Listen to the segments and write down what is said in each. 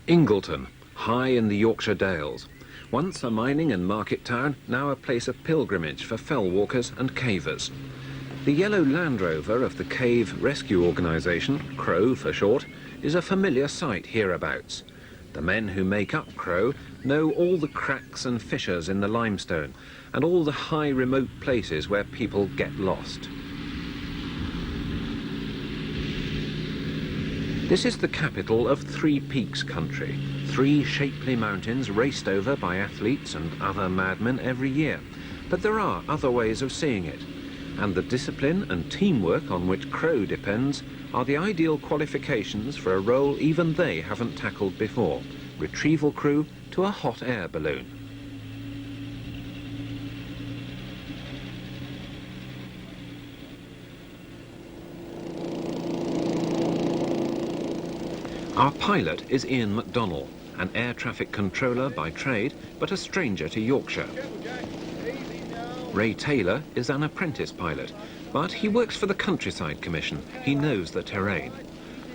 Ingleton, high in the Yorkshire Dales. Once a mining and market town, now a place of pilgrimage for fell walkers and cavers. The yellow Land Rover of the Cave Rescue Organisation, CROW for short, is a familiar sight hereabouts. The men who make up CROW know all the cracks and fissures in the limestone and all the high remote places where people get lost. This is the capital of Three Peaks country, 3 shapely mountains raced over by athletes and other madmen every year. But there are other ways of seeing it, and the discipline and teamwork on which CROW depends are the ideal qualifications for a role even they haven't tackled before: retrieval crew to a hot air balloon. Our pilot is Ian MacDonald, an air traffic controller by trade, but a stranger to Yorkshire. Ray Taylor is an apprentice pilot, but he works for the Countryside Commission. He knows the terrain.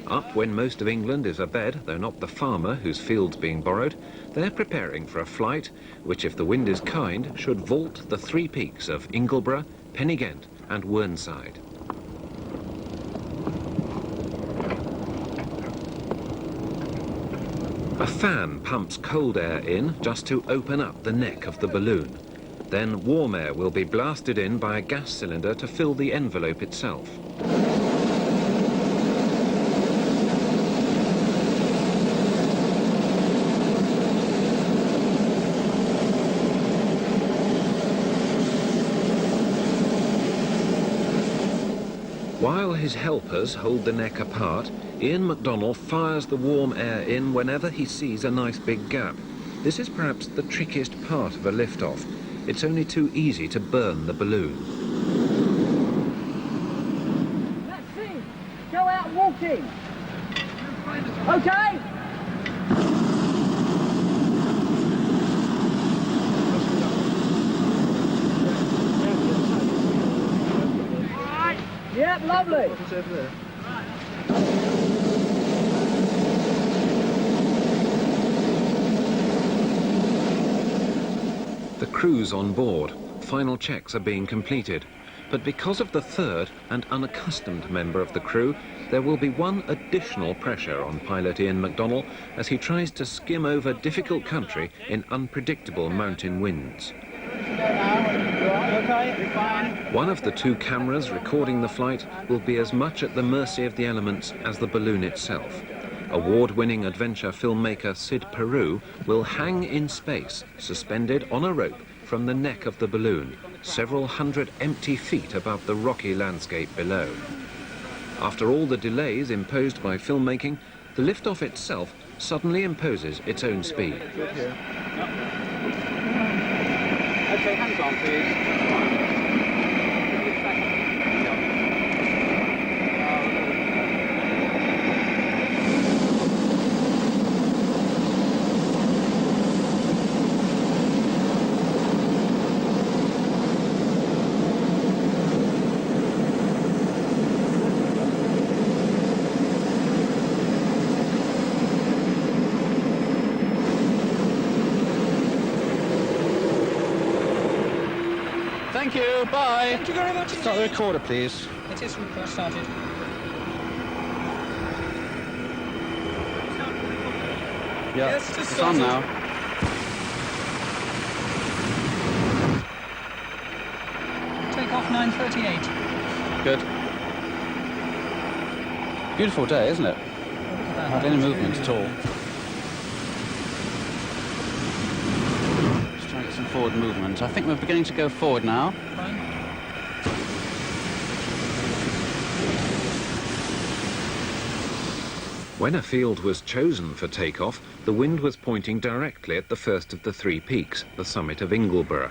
Up when most of England is abed, though not the farmer whose field's being borrowed, they're preparing for a flight which, if the wind is kind, should vault the 3 peaks of Ingleborough, Pennygent and Whernside. A fan pumps cold air in just to open up the neck of the balloon. Then warm air will be blasted in by a gas cylinder to fill the envelope itself. While his helpers hold the neck apart, Ian MacDonald fires the warm air in whenever he sees a nice big gap. This is perhaps the trickiest part of a liftoff. It's only too easy to burn the balloon. Let's see. Go out walking. Okay? Yep, lovely. What's over there? The crew's on board. Final checks are being completed. But because of the third and unaccustomed member of the crew, there will be one additional pressure on pilot Ian MacDonald as he tries to skim over difficult country in unpredictable mountain winds. One of the 2 cameras recording the flight will be as much at the mercy of the elements as the balloon itself. Award-winning adventure filmmaker Sid Perou will hang in space, suspended on a rope from the neck of the balloon, several hundred empty feet above the rocky landscape below. After all the delays imposed by filmmaking, the liftoff itself suddenly imposes its own speed. Okay, hands on, please. Thank you, bye. Thank you very much. Start the recorder, please. It is started. Yeah, Yes, it's on now. Take off 9:38. Good. Beautiful day, isn't it? Hardly any movement at all. Just trying to get some forward movement. I think we're beginning to go forward now. Fine. When a field was chosen for takeoff, the wind was pointing directly at the first of the 3 peaks, the summit of Ingleborough.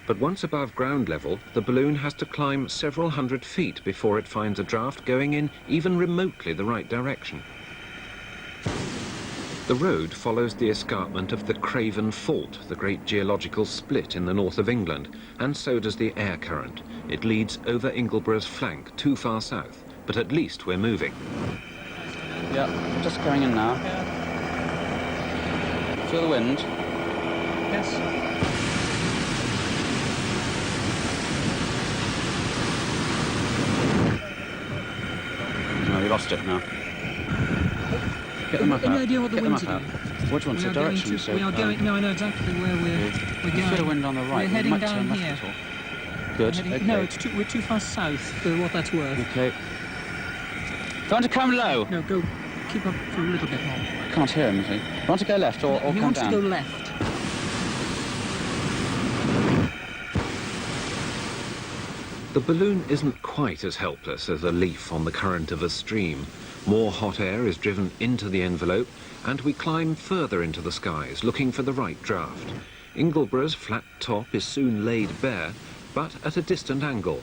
But once above ground level, the balloon has to climb several hundred feet before it finds a draft going in even remotely the right direction. The road follows the escarpment of the Craven Fault, the great geological split in the north of England, and so does the air current. It leads over Ingleborough's flank, too far south, but at least we're moving. Yeah, just going in now. Feel the wind? Yes. No, we lost it now. Get the map out. Any idea what the Get the winds map are out. doing? Which one's the direction? We are going. No, I know exactly where we're You going. feel the wind on the right. We're heading might down turn left here. a little. Good. Okay. No, we're too far south for what that's worth. Okay. Do you want to come low? No, go. Keep up for a little bit more. I can't hear him, see. Do you want to go left or He come wants down? to go left. The balloon isn't quite as helpless as a leaf on the current of a stream. More hot air is driven into the envelope, and we climb further into the skies, looking for the right draft. Ingleborough's flat top is soon laid bare, but at a distant angle.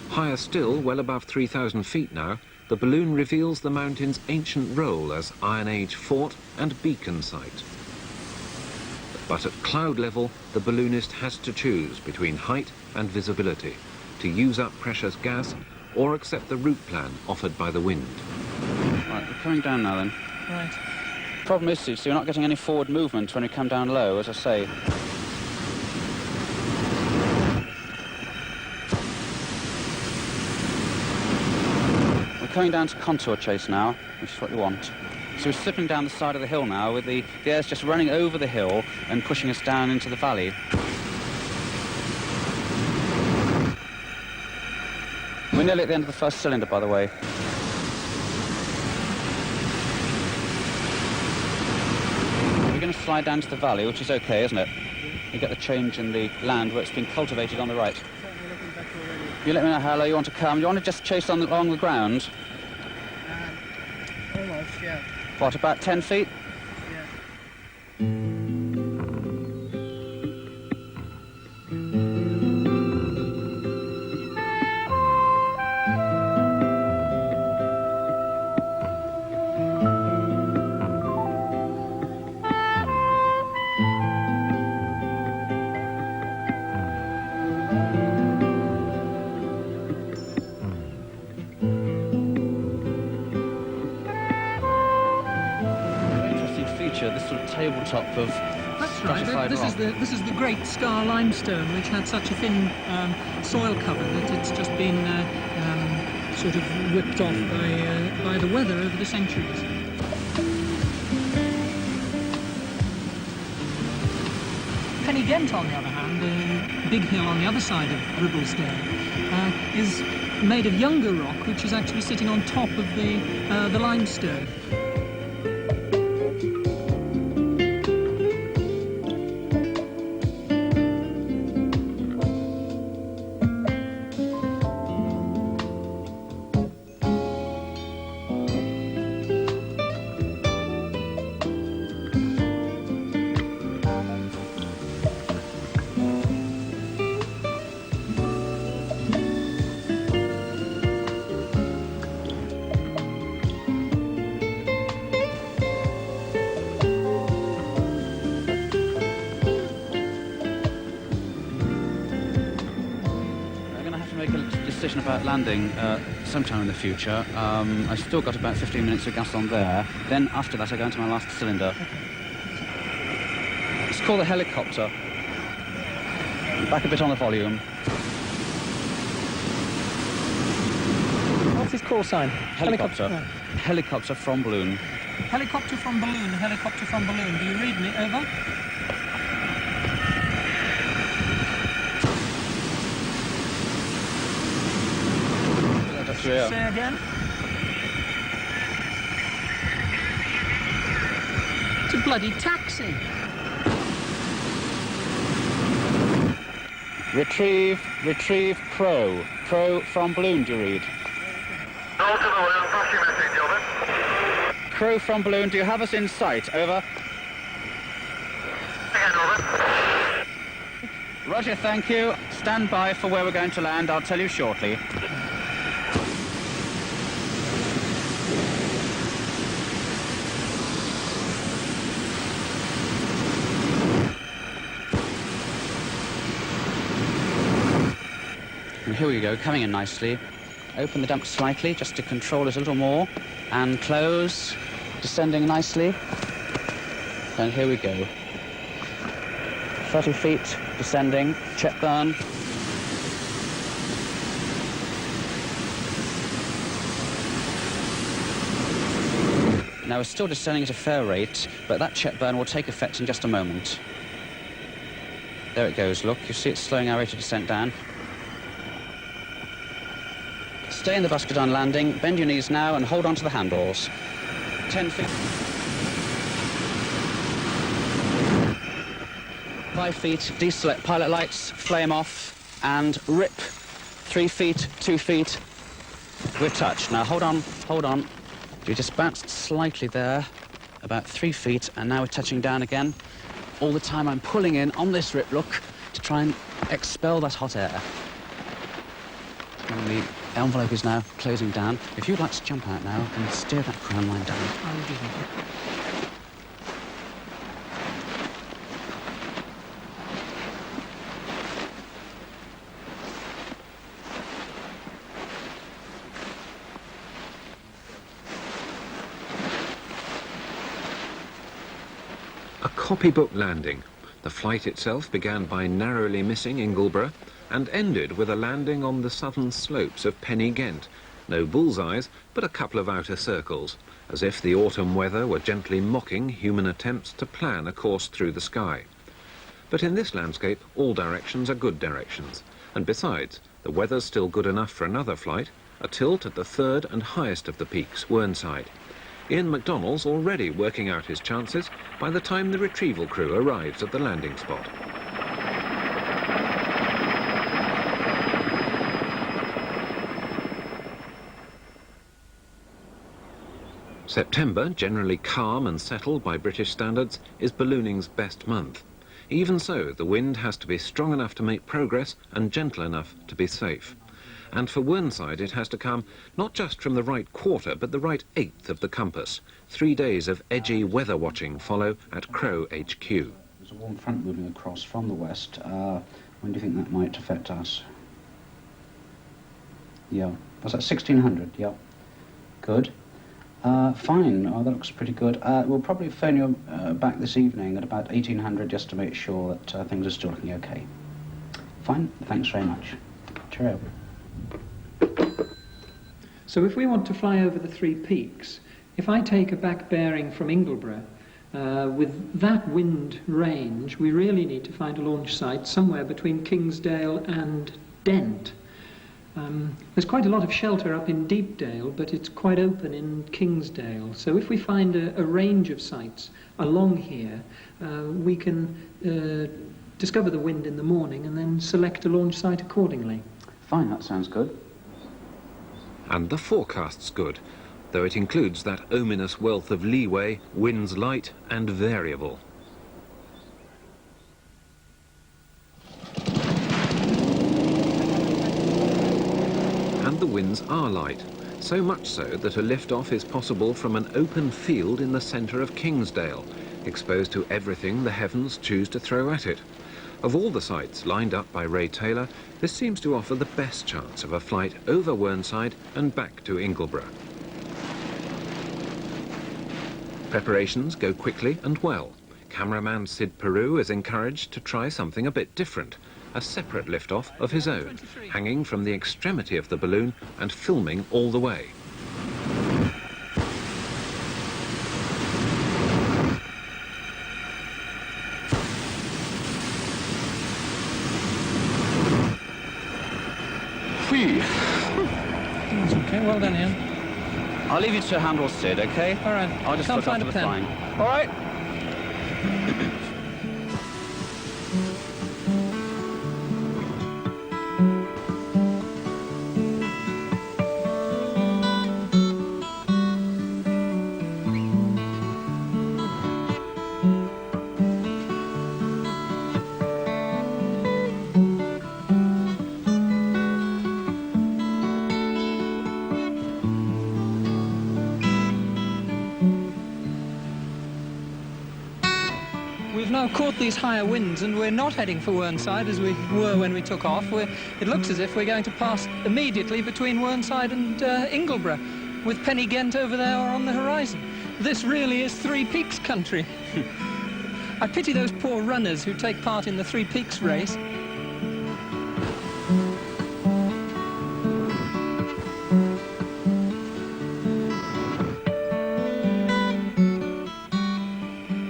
Higher still, well above 3,000 feet now, the balloon reveals the mountain's ancient role as Iron Age fort and beacon site. But at cloud level, the balloonist has to choose between height and visibility, to use up precious gas or accept the route plan offered by the wind. Right, we're coming down now then. Right. Problem is, Sid, so you're not getting any forward movement when you come down low, as I say. We're coming down to contour chase now, which is what you want. So we're slipping down the side of the hill now, with the air's just running over the hill and pushing us down into the valley. We're nearly at the end of the first cylinder, by the way. We're going to slide down to the valley, which is okay, isn't it? You get the change in the land where it's been cultivated on the right. You let me know how low you want to come. You want to just chase along the ground? Almost, yeah. What, about 10 feet? This sort of tabletop of That's right. stratified This rock. is the great scar limestone, which had such a thin soil cover that it's just been sort of whipped off by the weather over the centuries. Penny Ghent, on the other hand, the big hill on the other side of Ribblesdale, is made of younger rock, which is actually sitting on top of the limestone. About landing sometime in the future. I've still got about 15 minutes of gas on there. Then after that I go into my last cylinder. It's called a helicopter. Back a bit on the volume. What's his call sign? Helicopter. Helicopter from balloon. Helicopter from balloon, helicopter from balloon. Do you read me? Over. Yeah. Say again. It's a bloody taxi. Retrieve Crow. Crow from balloon, do you read? Roll to the balloon, passing message, over. Crow from balloon, do you have us in sight? Over. Again, over. Roger, thank you. Stand by for where we're going to land. I'll tell you shortly. And here we go, coming in nicely. Open the dump slightly, just to control it a little more. And close, descending nicely. And here we go. 30 feet, descending, check burn. Now we're still descending at a fair rate, but that check burn will take effect in just a moment. There it goes, look, you see it's slowing our rate of descent down. Stay in the basket on landing, bend your knees now and hold on to the handles. 10 feet. 5 feet, deselect pilot lights, flame off, and rip. 3 feet, 2 feet. We're touched. Now hold on, hold on. You just bounced slightly there, about 3 feet, and now we're touching down again. All the time I'm pulling in on this rip, look, to try and expel that hot air. And the envelope is now closing down. If you'd like to jump out now and steer that crown line down. I will do that. A copybook landing. The flight itself began by narrowly missing Ingleborough and ended with a landing on the southern slopes of Pen y Ghent. No bullseyes, but a couple of outer circles, as if the autumn weather were gently mocking human attempts to plan a course through the sky. But in this landscape, all directions are good directions. And besides, the weather's still good enough for another flight, a tilt at the third and highest of the peaks, Whernside. Ian McDonnell's already working out his chances by the time the retrieval crew arrives at the landing spot. September, generally calm and settled by British standards, is ballooning's best month. Even so, the wind has to be strong enough to make progress and gentle enough to be safe. And for Whernside it has to come not just from the right quarter, but the right eighth of the compass. 3 days of edgy weather watching follow at Crow HQ. There's a warm front moving across from the west. When do you think that might affect us? Yeah, was that 1600? Yeah, good. Fine, oh, that looks pretty good. We'll probably phone you back this evening at about 1800 just to make sure that things are still looking okay. Fine, thanks very much. Cheerio. So if we want to fly over the 3 peaks, if I take a back bearing from Ingleborough, with that wind range, we really need to find a launch site somewhere between Kingsdale and Dent. There's quite a lot of shelter up in Deepdale, but it's quite open in Kingsdale. So if we find a range of sites along here, we can discover the wind in the morning and then select a launch site accordingly. Fine, that sounds good. And the forecast's good, though it includes that ominous wealth of leeway, winds light and variable. And the winds are light, so much so that a liftoff is possible from an open field in the centre of Kingsdale, exposed to everything the heavens choose to throw at it. Of all the sites lined up by Ray Taylor, this seems to offer the best chance of a flight over Whernside and back to Ingleborough. Preparations go quickly and well. Cameraman Sid Perou is encouraged to try something a bit different, a separate liftoff of his own, hanging from the extremity of the balloon and filming all the way. Okay, well done, Ian. I'll leave you to handle Sid, okay? All right. I'll just Can't look find after a the pen. flying. All right? We've now caught these higher winds and we're not heading for Whernside as we were when we took off. It looks as if we're going to pass immediately between Whernside and Ingleborough, with Pen y Ghent over there on the horizon. This really is 3 peaks country. I pity those poor runners who take part in the Three Peaks race.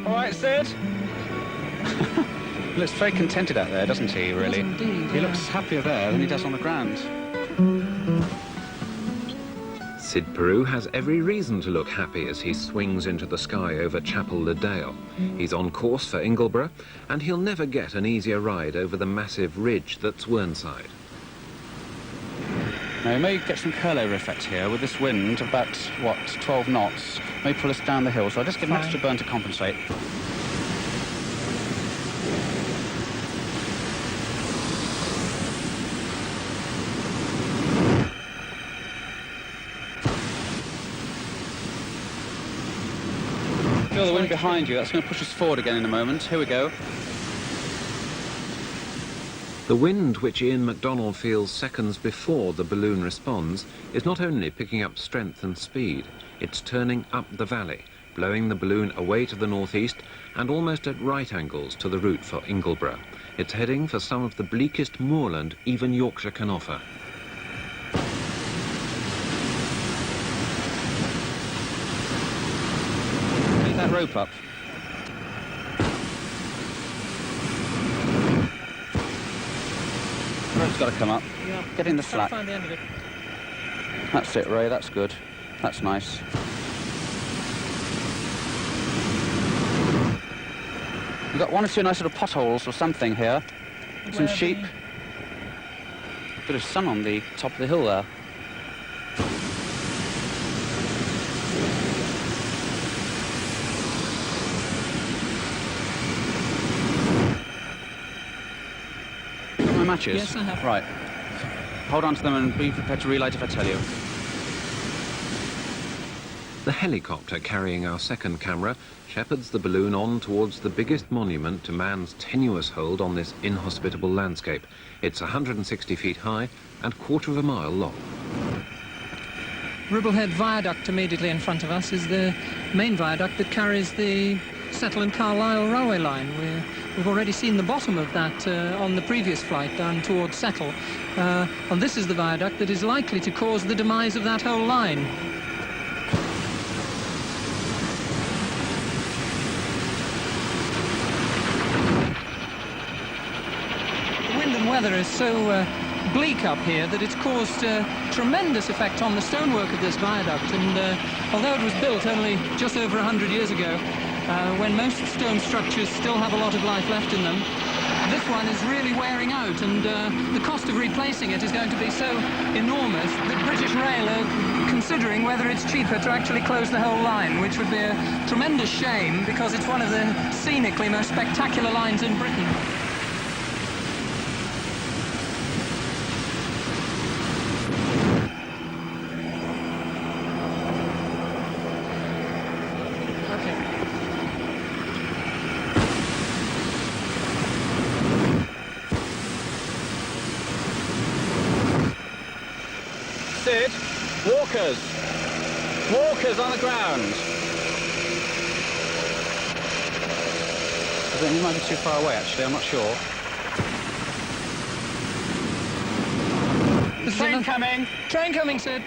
All right, Sid. Looks very contented out there, doesn't he, really? Yes, indeed, He yeah. looks happier there than he does on the ground. Sid Perou has every reason to look happy as he swings into the sky over Chapel le Dale. He's on course for Ingleborough, and he'll never get an easier ride over the massive ridge that's Whernside. Now, we may get some curl-over effect here with this wind, about, what, 12 knots. May pull us down the hill, so I'll just give an extra burn to compensate. Feel the wind behind you. That's going to push us forward again in a moment. Here we go. The wind, which Ian MacDonald feels seconds before the balloon responds, is not only picking up strength and speed, it's turning up the valley, blowing the balloon away to the northeast and almost at right angles to the route for Ingleborough. It's heading for some of the bleakest moorland even Yorkshire can offer. Get that rope up. Rope's got to come up. Yeah. Get in the Try to flat. find the end of it. That's it, Ray. That's good. That's nice. We've got one or two nice little potholes or something here. Some Where sheep. Bit of sun on the top of the hill there. Got my matches? Yes, I have. Right. Hold on to them and be prepared to relight if I tell you. The helicopter carrying our second camera shepherds the balloon on towards the biggest monument to man's tenuous hold on this inhospitable landscape. It's 160 feet high and quarter of a mile long. Ribblehead Viaduct immediately in front of us is the main viaduct that carries the Settle and Carlisle railway line. We've already seen the bottom of that on the previous flight down towards Settle. And this is the viaduct that is likely to cause the demise of that whole line. The wind and weather is so bleak up here that it's caused tremendous effect on the stonework of this viaduct, and although it was built only just over 100 years ago, when most stone structures still have a lot of life left in them, this one is really wearing out, and the cost of replacing it is going to be so enormous that British Rail are considering whether it's cheaper to actually close the whole line, which would be a tremendous shame because it's one of the scenically most spectacular lines in Britain. Sid, walkers. Walkers on the ground. I think he might be too far away, actually. I'm not sure. Train coming. Train coming, Sid.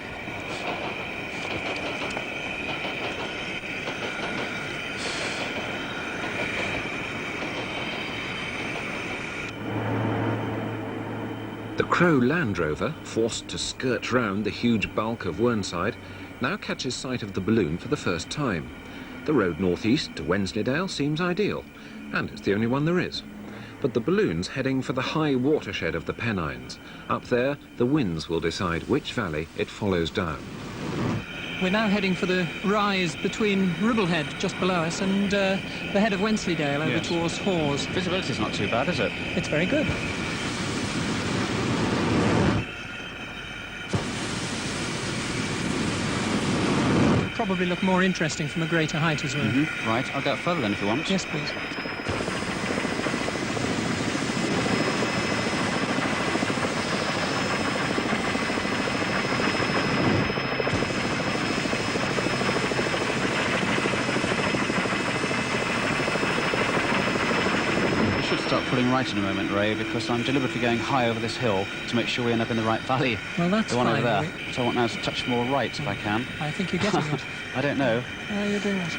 The Crow Land Rover, forced to skirt round the huge bulk of Whernside, now catches sight of the balloon for the first time. The road northeast to Wensleydale seems ideal, and it's the only one there is. But the balloon's heading for the high watershed of the Pennines. Up there, the winds will decide which valley it follows down. We're now heading for the rise between Ribblehead, just below us, and the head of Wensleydale over Yes. towards Hawes. Visibility's not too bad, is it? It's very good. Probably look more interesting from a greater height as well. Right, I'll go further then if you want. Yes, please. start pulling right in a moment, Ray, because I'm deliberately going high over this hill to make sure we end up in the right valley. Well, that's the one fine. over there. So I want now to touch more right if I can. I think you're getting it. I don't know. You're doing it.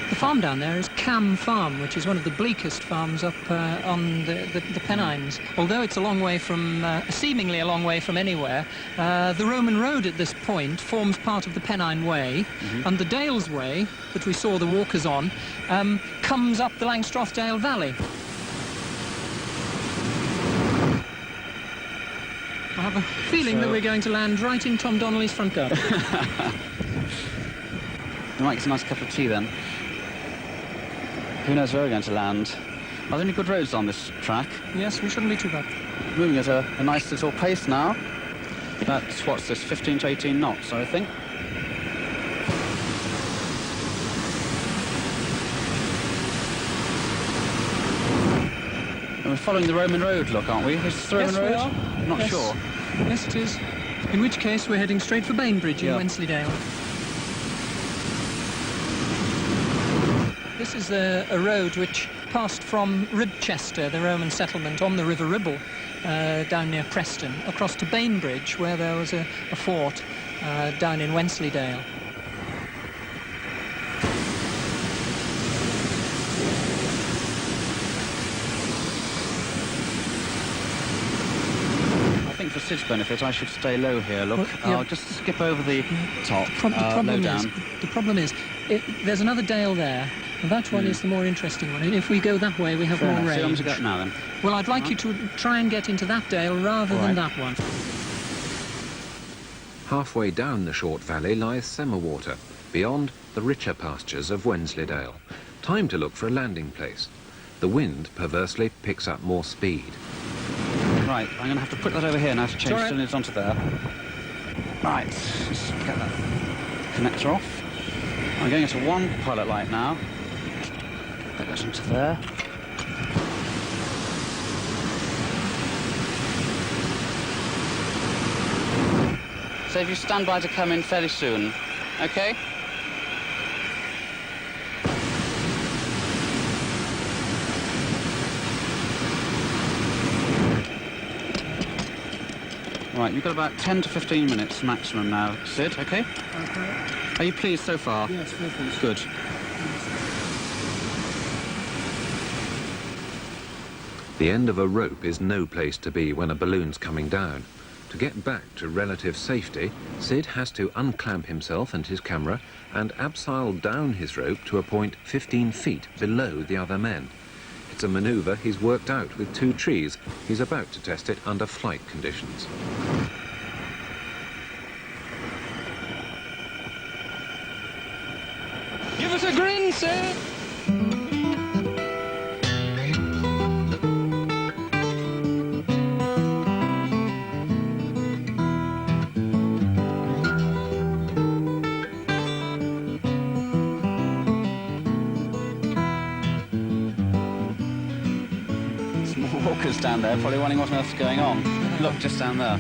The farm down there is Cam Farm, which is one of the bleakest farms up on the Pennines. Although it's a long way from, seemingly a long way from anywhere, the Roman road at this point forms part of the Pennine Way, and the Dales Way, that we saw the walkers on, comes up the Langstrothdale Valley. I have a feeling that we're going to land right in Tom Donnelly's front garden. You might get a nice cup of tea then. Who knows where we're going to land? Are there any good roads on this track? Yes, we shouldn't be too bad. Moving at a nice little pace now. That's, what's this, 15 to 18 knots, I think. And we're following the Roman road, look, aren't we? Is this the Roman road? We are. I'm not sure. Yes, it is. In which case, we're heading straight for Bainbridge in Wensleydale. This is a road which passed from Ribchester, the Roman settlement on the River Ribble, down near Preston, across to Bainbridge, where there was a fort down in Wensleydale. I think for Sid's benefit, I should stay low here, look. Well, yeah. I'll just skip over the top, low down. The problem is, there's another dale there. And that one is the more interesting one. And if we go that way, we have more range. So I'm to go now, then. Well, I'd like you to try and get into that dale rather than that one. Halfway down the short valley lies Semerwater, beyond the richer pastures of Wensleydale. Time to look for a landing place. The wind, perversely, picks up more speed. Right, I'm going to have to put that over here now to change cylinders onto there. Right, let's get that connector off. I'm going into one pilot light now. That goes into there. So if you stand by to come in fairly soon, okay? Right, you've got about 10 to 15 minutes maximum now, Sid, okay? Okay. Are you pleased so far? Yes, very pleased. Good. The end of a rope is no place to be when a balloon's coming down. To get back to relative safety, Sid has to unclamp himself and his camera and abseil down his rope to a point 15 feet below the other men. It's a manoeuvre he's worked out with two trees. He's about to test it under flight conditions. Give us a grin, Sid! Some walkers down there, probably wondering what on earth's going on. Look, just down there.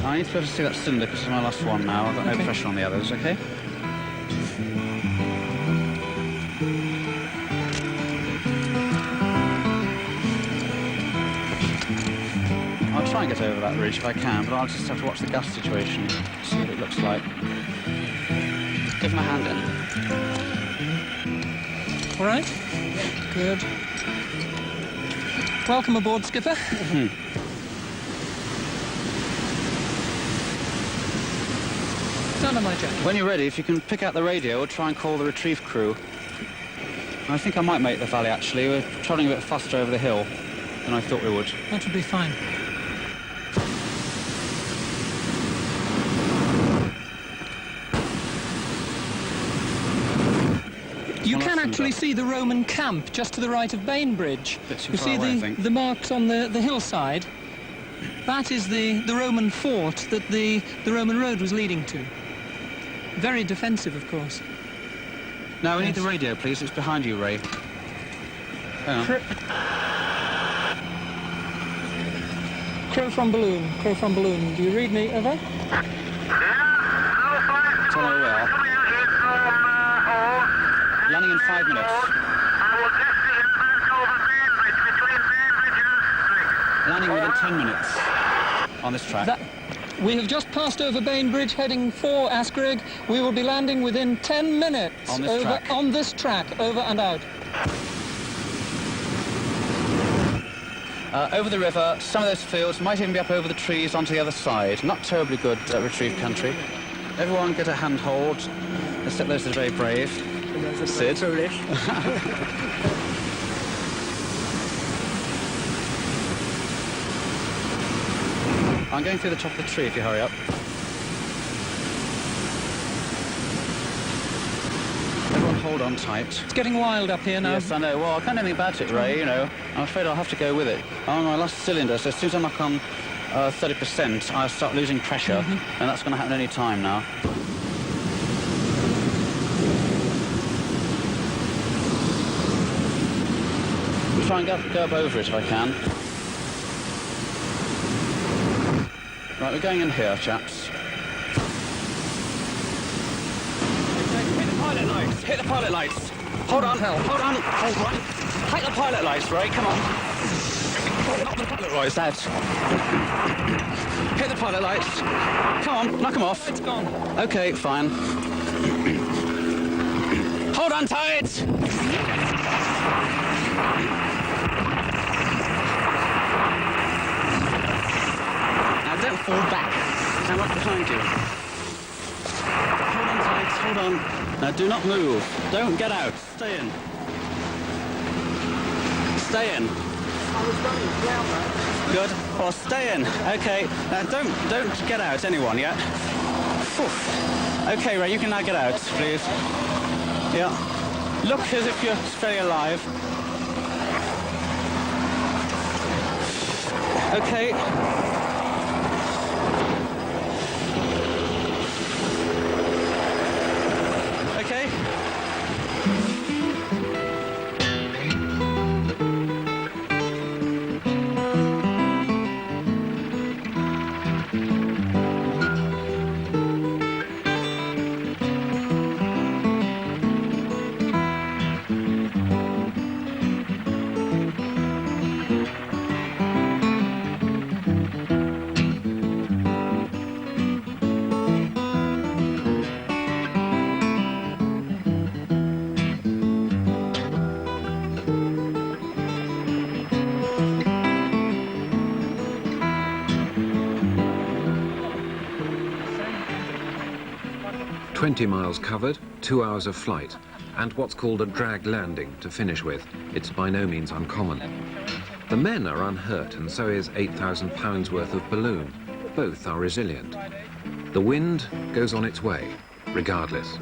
I need to be able to see that cylinder because it's my last one now. I've got no pressure on the others, okay? I'll try and get over that ridge if I can, but I'll just have to watch the gas situation, see what it looks like. Give him a hand in. All right? Good. Welcome aboard, Skipper. Stand on my jacket. When you're ready, if you can pick out the radio, we'll try and call the retrieve crew. I think I might make the valley, actually. We're travelling a bit faster over the hill than I thought we would. That would be fine. You can actually see the Roman camp just to the right of Bainbridge. You see the marks on the hillside? That is the Roman fort that the Roman road was leading to. Very defensive, of course. Now, we need the radio, please. It's behind you, Ray. Hang on. Crew from balloon. Crew from balloon. Do you read me? Over. Tell me where. Landing in 5 minutes. Landing within 10 minutes on this track. We have just passed over Bainbridge, heading for Askerigg. We will be landing within 10 minutes on this track. On this track, over and out. Over the river, some of those fields might even be up over the trees onto the other side. Not terribly good retrieve country. Everyone get a handhold, except those that are very brave. Sid. Foolish. I'm going through the top of the tree if you hurry up. Everyone hold on tight. It's getting wild up here now. Yes, I know. Well, I can't do anything about it, Ray, you know. I'm afraid I'll have to go with it. I'm on my last cylinder, so as soon as I knock on 30%, I'll start losing pressure, and that's going to happen any time now. I'll try and go up over it if I can. Right, we're going in here, chaps. Hit the pilot lights. Hit the pilot lights. Hold on, hold on. Hit the pilot lights, Ray, come on. Not the pilot lights. Dad. Hit the pilot lights. Come on, knock them off. It's gone. Okay, fine. Hold on tight! Now don't fall back. Stand up behind you. Hold on tight, hold on. Now do not move. Don't get out. Stay in. Stay in. I was running down that. Good. Well, stay in. Okay. Now don't get out, anyone yet. Phew. Okay, Ray, you can now get out, please. Yeah. Look as if you're very alive. Okay. Okay. 20 miles covered, 2 hours of flight, and what's called a drag landing to finish with. It's by no means uncommon. The men are unhurt, and so is £8,000 worth of balloon. Both are resilient. The wind goes on its way, regardless.